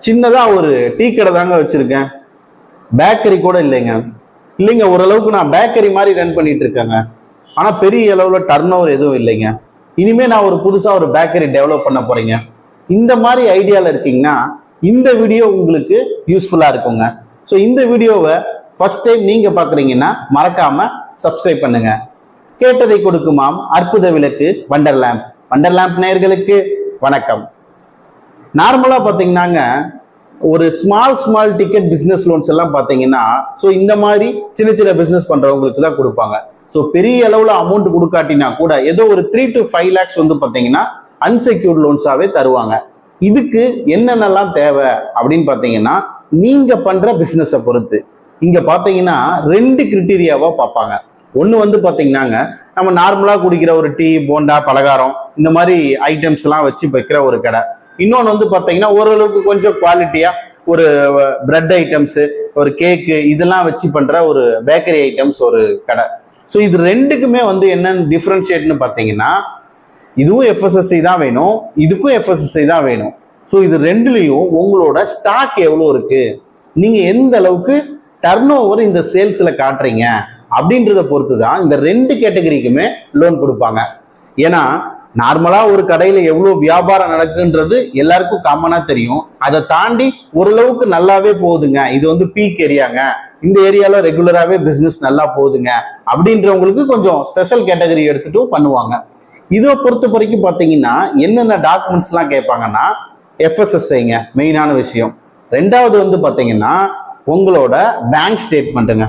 சின்னதாக ஒரு டீ கடை தாங்க வச்சுருக்கேன், பேக்கரி கூட இல்லைங்க. இல்லைங்க, ஓரளவுக்கு நான் பேக்கரி மாதிரி ரன் பண்ணிட்டு இருக்கேங்க, ஆனால் பெரிய அளவில் டர்ன் ஓவர் எதுவும் இல்லைங்க. இனிமேல் நான் ஒரு புதுசாக ஒரு பேக்கரி டெவலப் பண்ண போகிறேங்க. இந்த மாதிரி ஐடியாவில் இருக்கீங்கன்னா இந்த வீடியோ உங்களுக்கு யூஸ்ஃபுல்லாக இருக்குங்க. ஸோ இந்த வீடியோவை ஃபர்ஸ்ட் டைம் நீங்கள் பார்க்குறீங்கன்னா மறக்காமல் சப்ஸ்கிரைப் பண்ணுங்க. கேட்டதை கொடுக்குமாம் அற்புத விளக்கு வண்டர்லேம்ப். வண்டர்லேம்ப் நேயர்களுக்கு வணக்கம். நார்மலாக பார்த்தீங்கன்னாங்க ஒரு ஸ்மால் டிக்கெட் பிஸ்னஸ் லோன்ஸ் எல்லாம் பார்த்தீங்கன்னா ஸோ இந்த மாதிரி சின்ன சின்ன பிஸ்னஸ் பண்ணுறவங்களுக்கு தான் கொடுப்பாங்க. ஸோ பெரிய அளவில் அமௌண்ட் கொடுக்காட்டினா கூட ஏதோ ஒரு 3 to 5 lakhs வந்து பார்த்தீங்கன்னா அன்செக்யூர்ட் லோன்ஸாகவே தருவாங்க. இதுக்கு என்னென்னலாம் தேவை அப்படின்னு பார்த்தீங்கன்னா நீங்கள் பண்ணுற பிஸ்னஸை பொறுத்து இங்கே பார்த்தீங்கன்னா 2 கிரிட்டீரியாவாக பார்ப்பாங்க. ஒன்று வந்து பார்த்தீங்கன்னாங்க நம்ம நார்மலாக குடிக்கிற ஒரு டீ, போண்டா, பலகாரம் இந்த மாதிரி ஐட்டம்ஸ்லாம் வச்சு வைக்கிற ஒரு கடை. இன்னொன்று வந்து பார்த்தீங்கன்னா ஓரளவுக்கு கொஞ்சம் குவாலிட்டியாக ஒரு பிரெட் ஐட்டம்ஸு, ஒரு கேக்கு இதெல்லாம் வச்சு பண்ணுற ஒரு பேக்கரி ஐட்டம்ஸ் ஒரு கடை. ஸோ இது ரெண்டுக்குமே வந்து என்னென்னு டிஃப்ரென்ஷியேட்னு பார்த்தீங்கன்னா இதுவும் எஃப்எஸ்எஸ்ஐ தான் வேணும், இதுக்கும் எஃப்எஸ்எஸ்ஐ தான் வேணும். ஸோ இது ரெண்டுலேயும் உங்களோட ஸ்டாக் எவ்வளோ இருக்குது, நீங்கள் எந்த அளவுக்கு டர்ன் ஓவர் இந்த சேல்ஸில் காட்டுறீங்க அப்படின்றத பொறுத்து தான் இந்த 2 கேட்டகரிக்குமே லோன் கொடுப்பாங்க. ஏன்னா நார்மலாக ஒரு கடையில் எவ்வளோ வியாபாரம் நடக்குன்றது எல்லாருக்கும் காமனாக தெரியும். அதை தாண்டி ஓரளவுக்கு நல்லாவே போகுதுங்க, இது வந்து பீக் ஏரியாங்க, இந்த ஏரியாவில் ரெகுலராகவே பிஸ்னஸ் நல்லா போகுதுங்க அப்படின்றவங்களுக்கு கொஞ்சம் ஸ்பெஷல் கேட்டகரி எடுத்துட்டும் பண்ணுவாங்க. இதை பொறுத்த வரைக்கும் பார்த்தீங்கன்னா என்னென்ன டாக்குமெண்ட்ஸ்லாம் கேட்பாங்கன்னா எஃப்எஸ்எஸ்ஐங்க மெயினான விஷயம். ரெண்டாவது வந்து பார்த்தீங்கன்னா உங்களோட பேங்க் ஸ்டேட்மெண்ட்டுங்க.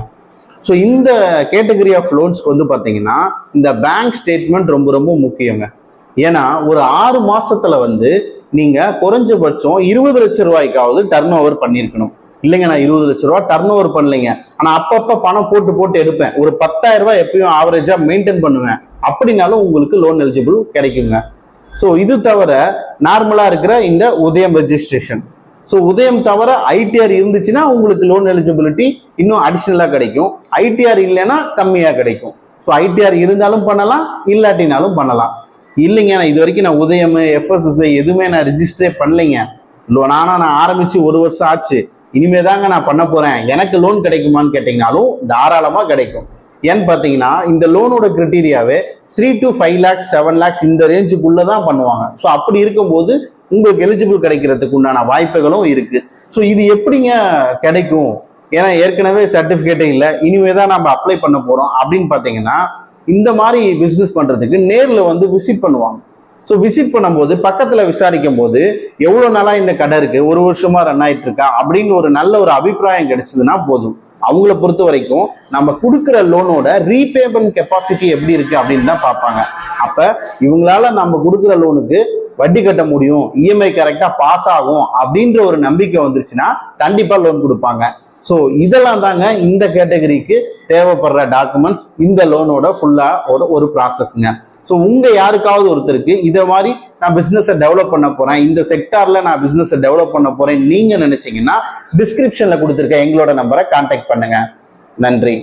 ஸோ இந்த கேட்டகரி ஆஃப் லோன்ஸ்க்கு வந்து பார்த்தீங்கன்னா இந்த பேங்க் ஸ்டேட்மெண்ட் ரொம்ப ரொம்ப முக்கியங்க. ஏன்னா ஒரு 6 மாசத்துல வந்து நீங்கள் குறைஞ்சபட்சம் 20 லட்சம் ரூபாய்க்காவது டர்ன் ஓவர் பண்ணியிருக்கணும். இல்லைங்க நான் 20 லட்ச ரூபா டர்ன் ஓவர் பண்ணலைங்க, ஆனால் அப்பப்போ பணம் போட்டு எடுப்பேன், ஒரு 10,000 ரூபாய் எப்பயும் ஆவரேஜாக மெயின்டைன் பண்ணுவேன் அப்படின்னாலும் உங்களுக்கு லோன் எலிஜிபிள் கிடைக்குங்க. ஸோ இது தவிர நார்மலாக இருக்கிற இந்த உதயம் ரெஜிஸ்ட்ரேஷன், ஸோ உதயம் தவிர ஐடிஆர் இருந்துச்சுன்னா உங்களுக்கு லோன் எலிஜிபிலிட்டி இன்னும் அடிஷ்னலாக கிடைக்கும், ஐடிஆர் இல்லைன்னா கம்மியாக கிடைக்கும். ஸோ ஐடிஆர் இருந்தாலும் பண்ணலாம், இல்லாட்டினாலும் பண்ணலாம். இல்லைங்க நான் இது வரைக்கும் நான் உதயம், எஃப்எஸ்எஸ்ஐ எதுவுமே நான் ரிஜிஸ்டரே பண்ணலைங்க, நான் ஆரம்பித்து 1 வருஷம் ஆச்சு, இனிமே தாங்க நான் பண்ண போகிறேன், எனக்கு லோன் கிடைக்குமான்னு கேட்டிங்கனாலும் தாராளமாக கிடைக்கும். ஏன்னு பார்த்தீங்கன்னா இந்த லோனோட கிரிட்டீரியாவே 3 to 5 lakhs 7 lakhs இந்த ரேஞ்சுக்குள்ளே தான் பண்ணுவாங்க. ஸோ அப்படி இருக்கும்போது உங்களுக்கு எலிஜிபிள் கிடைக்கிறதுக்கு உண்டான வாய்ப்புகளும் இருக்கு. ஸோ இது எப்படிங்க கிடைக்கும், ஏன்னா ஏற்கனவே சர்டிஃபிகேட்டே இல்லை, இனிமே தான் நம்ம அப்ளை பண்ண போகிறோம் அப்படின்னு பார்த்தீங்கன்னா இந்த மாதிரி பிஸ்னஸ் பண்ணுறதுக்கு நேரில் வந்து விசிட் பண்ணுவாங்க. ஸோ விசிட் பண்ணும்போது பக்கத்தில் விசாரிக்கும் போது எவ்வளோ நாளாக இந்த கடை இருக்குது, 1 வருஷமா ரன் ஆகிட்டு இருக்கா அப்படின்னு ஒரு நல்ல ஒரு அபிப்பிராயம் கிடைச்சதுன்னா போதும். அவங்கள பொறுத்த வரைக்கும் நம்ம கொடுக்குற லோனோட ரீபேமெண்ட் கெப்பாசிட்டி எப்படி இருக்கு அப்படின்னு தான் பார்ப்பாங்க. அப்போ இவங்களால நம்ம கொடுக்குற லோனுக்கு வட்டி கட்ட முடியும், இஎம்ஐ கரெக்டாக பாஸ் ஆகும் அப்படின்ற ஒரு நம்பிக்கை வந்துருச்சுன்னா கண்டிப்பாக லோன் கொடுப்பாங்க. ஸோ இதெல்லாம் தாங்க இந்த கேட்டகரிக்கு தேவைப்படுற டாக்குமெண்ட்ஸ், இந்த லோனோட ஃபுல்லாக ஒரு ப்ராசஸ்ங்க. ஸோ உங்கள் யாருக்காவது ஒருத்தருக்கு இதை மாதிரி நான் பிஸ்னஸை டெவலப் பண்ண போகிறேன், இந்த செக்டாரில் நான் பிஸ்னஸை டெவலப் பண்ண போகிறேன் நீங்கள் நினச்சிங்கன்னா டிஸ்கிரிப்ஷனில் கொடுத்துருக்க எங்களோட நம்பரை கான்டாக்ட் பண்ணுங்கள். நன்றி.